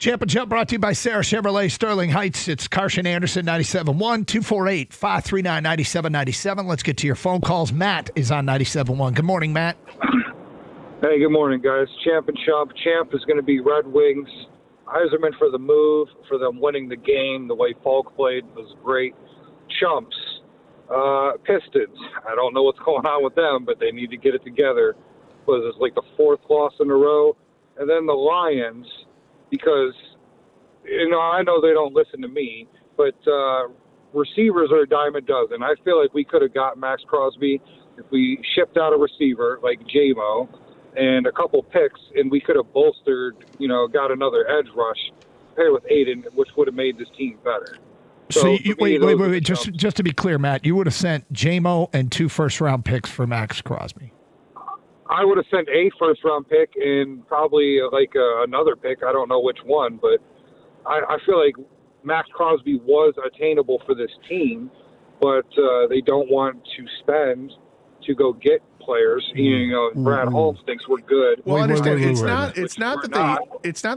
Champ and Jump brought to you by Sarah Chevrolet, Sterling Heights. It's Karsch and Anderson, 97.1, 248-539-9797. Let's get to your phone calls. Matt is on 97.1. Good morning, Matt. Hey, good morning, guys. Champ and Chump. Champ is going to be Red Wings. Yzerman for the move, for them winning the game. The way Falk played was great. Chumps. Pistons. I don't know what's going on with them, but they need to get it together. Was it like the fourth loss in a row? And then the Lions, because, I know they don't listen to me, but receivers are a dime a dozen. I feel like we could have got Max Crosby if we shipped out a receiver like J-Mo and a couple picks, and we could have bolstered, got another edge rush paired with Aiden, which would have made this team better. So wait. Just to be clear, Matt, you would have sent J-Mo and 2 first-round picks for Max Crosby. I would have sent a first-round pick and probably another pick. I don't know which one, but I feel like Max Crosby was attainable for this team, but they don't want to spend to go get players. Brad Holmes thinks we're good. Well, understand it's not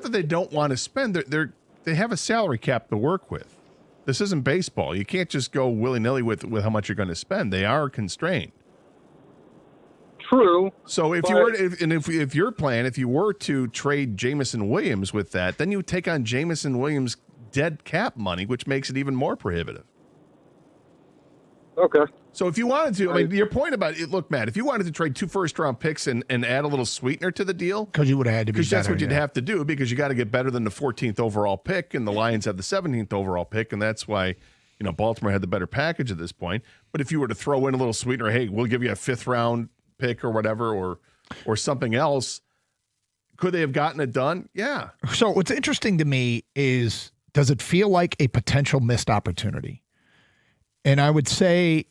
that they don't want to spend. They have a salary cap to work with. This isn't baseball. You can't just go willy-nilly with how much you're going to spend. They are constrained. True. So if your plan, if you were to trade Jamison Williams with that, then you take on Jamison Williams' dead cap money, which makes it even more prohibitive. Okay. So if you wanted to, your point about it, look, Matt, if you wanted to trade 2 first-round picks and add a little sweetener to the deal, because you would have had to be better, that's what you'd have to do, because you got to get better than the 14th overall pick, and the Lions have the 17th overall pick, and that's why Baltimore had the better package at this point. But if you were to throw in a little sweetener, hey, we'll give you a 5th-round pick or whatever, or something else, could they have gotten it done? Yeah. So what's interesting to me is, does it feel like a potential missed opportunity? And I would say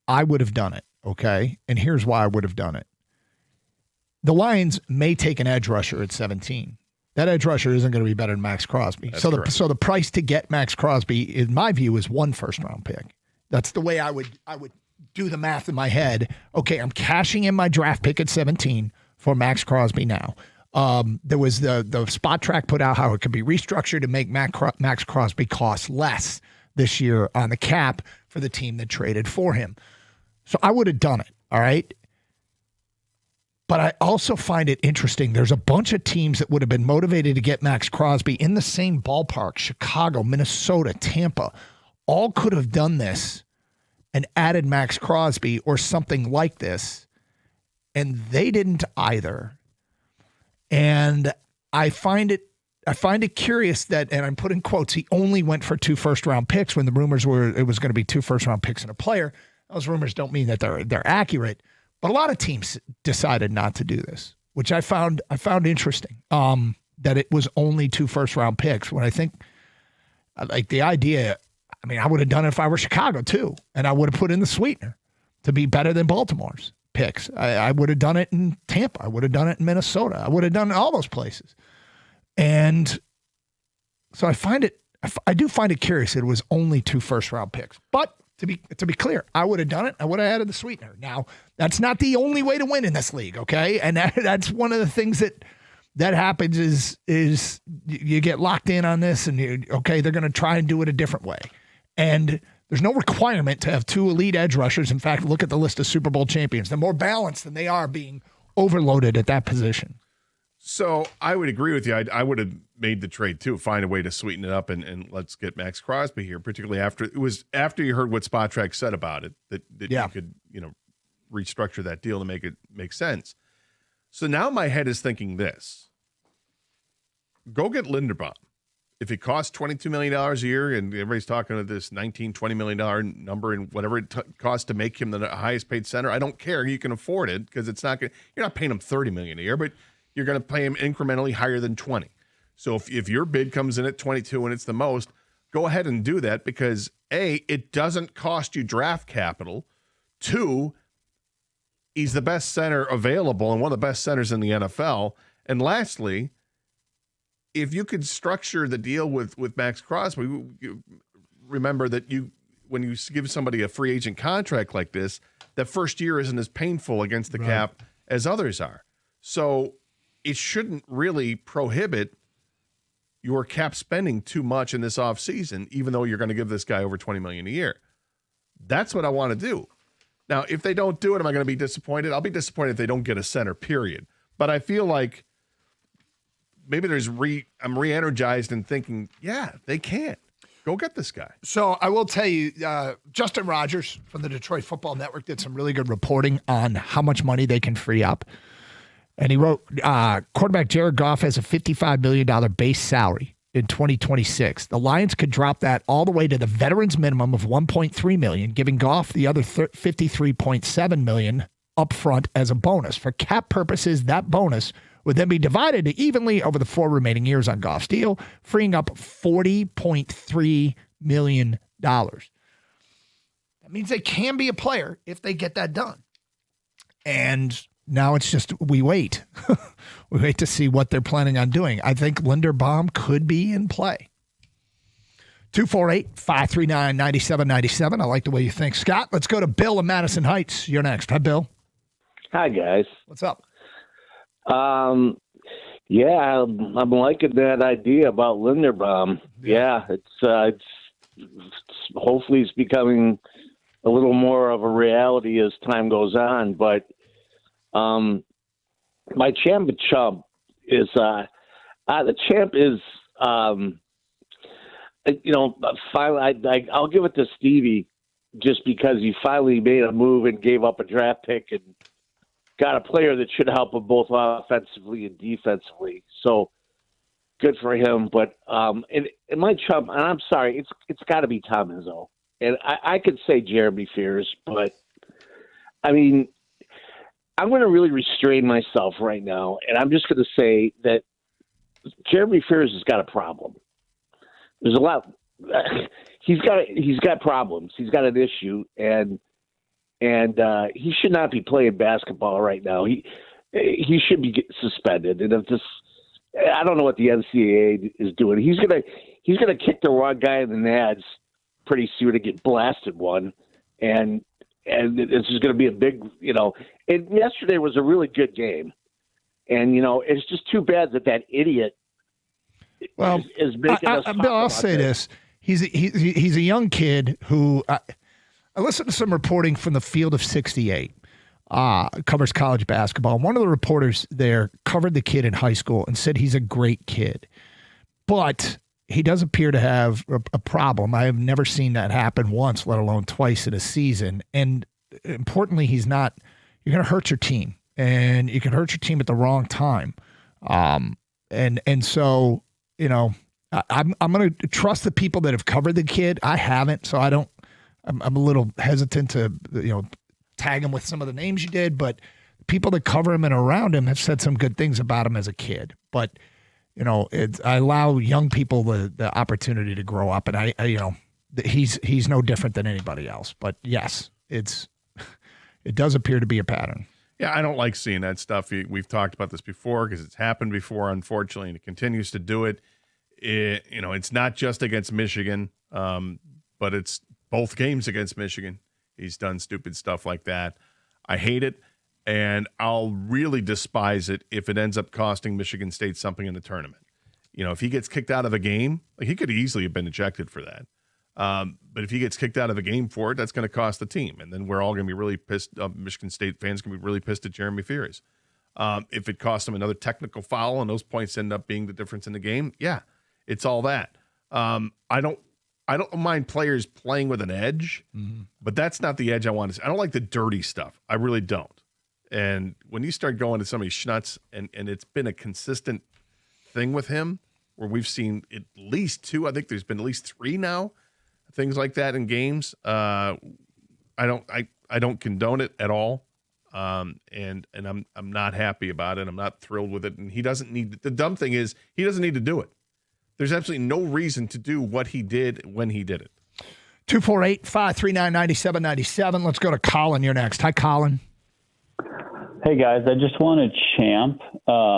I would have done it, okay? And here's why I would have done it. The Lions may take an edge rusher at 17. That edge rusher isn't going to be better than Max Crosby. So the price to get Max Crosby, in my view, is 1 first-round pick. That's the way I would do the math in my head. Okay, I'm cashing in my draft pick at 17 for Max Crosby now. There was the Spot Track put out how it could be restructured to make Max Crosby cost less this year on the cap for the team that traded for him. So I would have done it, all right? But I also find it interesting. There's a bunch of teams that would have been motivated to get Max Crosby in the same ballpark. Chicago, Minnesota, Tampa, all could have done this and added Max Crosby or something like this, and they didn't either. And I find it curious that, and I'm putting quotes, he only went for 2 first-round picks when the rumors were it was going to be 2 first-round picks and a player. Those rumors don't mean that they're accurate, but a lot of teams decided not to do this, which I found interesting. That it was only 2 first-round picks, when I think, like, the idea, I would have done it if I were Chicago too, and I would have put in the sweetener to be better than Baltimore's picks. I would have done it in Tampa. I would have done it in Minnesota. I would have done it in all those places. And so I do find it curious that it was only 2 first-round picks. But to be clear, I would have done it. I would have added the sweetener. Now, that's not the only way to win in this league, okay? And that's one of the things that happens is you get locked in on this, and they're going to try and do it a different way. And there's no requirement to have 2 elite edge rushers. In fact, look at the list of Super Bowl champions. They're more balanced than they are being overloaded at that position. So I would agree with you. I would have made the trade too, find a way to sweeten it up and let's get Max Crosby here, particularly after you heard what Spot Track said about it, that you could, restructure that deal to make it make sense. So now my head is thinking this. Go get Linderbaum. If it costs $22 million a year, and everybody's talking about this $19-20 million number and whatever it costs to make him the highest paid center, I don't care. You can afford it because you're not paying him $30 million a year, but you're going to pay him incrementally higher than 20. So if your bid comes in at 22 and it's the most, go ahead and do that because A, it doesn't cost you draft capital. 2, he's the best center available and one of the best centers in the NFL. And lastly, if you could structure the deal with Max Crosby, remember that when you give somebody a free agent contract like this, that first year isn't as painful against the cap as others are. So it shouldn't really prohibit you're cap spending too much in this offseason, even though you're going to give this guy over $20 million a year. That's what I want to do. Now, if they don't do it, am I going to be disappointed? I'll be disappointed if they don't get a center, period. But I feel like maybe I'm re-energized and thinking, yeah, they can. Go get this guy. So I will tell you, Justin Rogers from the Detroit Football Network did some really good reporting on how much money they can free up. And he wrote, quarterback Jared Goff has a $55 million base salary in 2026. The Lions could drop that all the way to the veterans minimum of $1.3 million, giving Goff the other $53.7 million up front as a bonus. For cap purposes, that bonus would then be divided evenly over the 4 remaining years on Goff's deal, freeing up $40.3 million. That means they can be a player if they get that done. And now it's just we wait. We wait to see what they're planning on doing. I think Linderbaum could be in play. 248-539-9797. I like the way you think. Scott, let's go to Bill in Madison Heights. You're next. Hi, Bill. Hi, guys. What's up? Yeah, I'm liking that idea about Linderbaum. Yeah, it's hopefully it's becoming a little more of a reality as time goes on. But my champ and chump is the champ is finally I'll give it to Stevie just because he finally made a move and gave up a draft pick and got a player that should help him both offensively and defensively. So good for him. But and my chump, and I'm sorry, it's got to be Tom Izzo. And I could say Jeremy Fears, but I mean, I'm going to really restrain myself right now, and I'm just going to say that Jeremy Fears has got a problem. There's a lot. He's got problems. He's got an issue, and he should not be playing basketball right now. He should be suspended. And if this, I don't know what the NCAA is doing. He's gonna kick the wrong guy in the nads pretty soon and get blasted one, and this is going to be a big, And yesterday was a really good game, and it's just too bad that idiot. Well, is making us Bill, I'll say this: he's a young kid who. I listened to some reporting from the Field of 68, covers college basketball. One of the reporters there covered the kid in high school and said he's a great kid, but he does appear to have a problem. I have never seen that happen once, let alone twice in a season. And importantly, you're going to hurt your team, and you can hurt your team at the wrong time. And so, I'm going to trust the people that have covered the kid. I haven't, so I'm a little hesitant to, tag him with some of the names you did, but people that cover him and around him have said some good things about him as a kid. But, I allow young people the opportunity to grow up, and he's no different than anybody else. But yes, it does appear to be a pattern. Yeah, I don't like seeing that stuff. We've talked about this before because it's happened before, unfortunately, and it continues to do it. It's not just against Michigan, but it's both games against Michigan. He's done stupid stuff like that. I hate it, and I'll really despise it if it ends up costing Michigan State something in the tournament. If he gets kicked out of a game, he could easily have been ejected for that. But if he gets kicked out of a game for it, that's going to cost the team. And then we're all going to be really pissed. Michigan State fans going to be really pissed at Jeremy Fears. If it costs him another technical foul and those points end up being the difference in the game, yeah, it's all that. I don't mind players playing with an edge, but that's not the edge I want to see. I don't like the dirty stuff. I really don't. And when you start going to somebody's schnutz, and it's been a consistent thing with him where we've seen at least 2, I think there's been at least 3 now, things like that in games. I don't condone it at all. And I'm not happy about it. I'm not thrilled with it. And he doesn't need, the dumb thing is he doesn't need to do it. There's absolutely no reason to do what he did when he did it. 248-539-9797. Let's go to Colin. You're next. Hi, Colin. Hey, guys. I just want to champ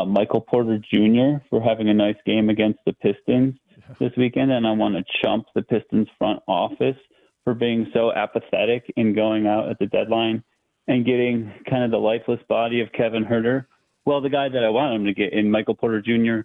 Michael Porter Jr. for having a nice game against the Pistons this weekend, and I want to chump the Pistons front office for being so apathetic in going out at the deadline and getting kind of the lifeless body of Kevin Huerter. Well, the guy that I want him to get in Michael Porter Jr.,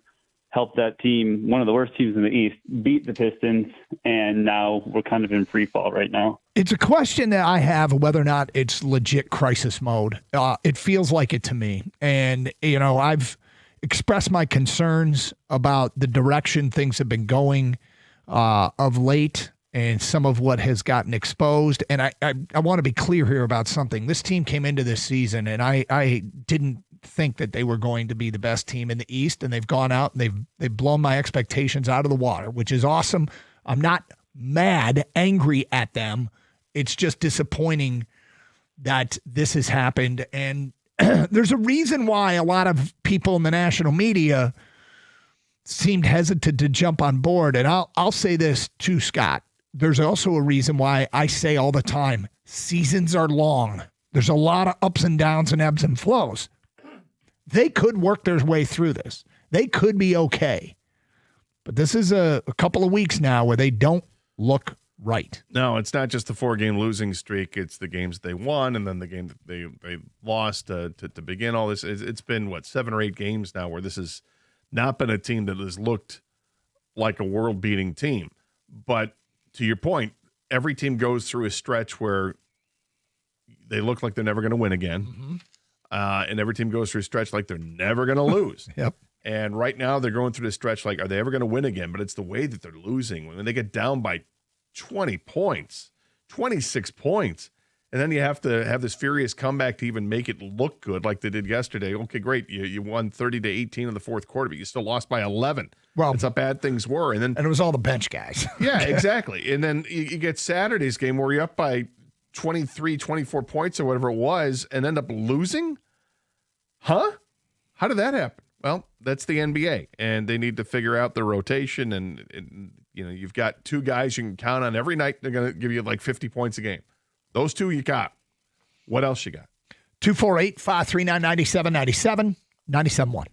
helped that team, one of the worst teams in the East, beat the Pistons, and now we're kind of in free fall right now. It's a question that I have whether or not it's legit crisis mode. It feels like it to me. And, I've expressed my concerns about the direction things have been going of late and some of what has gotten exposed. And I want to be clear here about something. This team came into this season, and I didn't think that they were going to be the best team in the East, and they've gone out and they've blown my expectations out of the water, which is awesome. I'm not mad, angry at them. It's just disappointing that this has happened. And there's a reason why a lot of people in the national media seemed hesitant to jump on board. And I'll say this too, Scott. There's also a reason why I say all the time, seasons are long. There's a lot of ups and downs and ebbs and flows. They could work their way through this. They could be okay. But this is a couple of weeks now where they don't look right. No, it's not just the 4-game losing streak. It's the games they won and then the game that they lost to begin all this. It's been, 7 or 8 games now where this has not been a team that has looked like a world-beating team. But to your point, every team goes through a stretch where they look like they're never going to win again. Mm-hmm. And every team goes through a stretch like they're never going to lose. Yep. And right now they're going through this stretch like, are they ever going to win again? But it's the way that they're losing. When they get down by 20 points, 26 points, and then you have to have this furious comeback to even make it look good like they did yesterday. Okay, great. You won 30-18 in the fourth quarter, but you still lost by 11. Well, that's how bad things were. And it was all the bench guys. Yeah, exactly. And then you get Saturday's game where you're up by 23, 24 points or whatever it was and end up losing? Huh? How did that happen? Well, that's the NBA, and they need to figure out their rotation. And you've got 2 guys you can count on every night. They're going to give you like 50 points a game. Those 2 you got. What else you got? 248-539-9797, 97.1.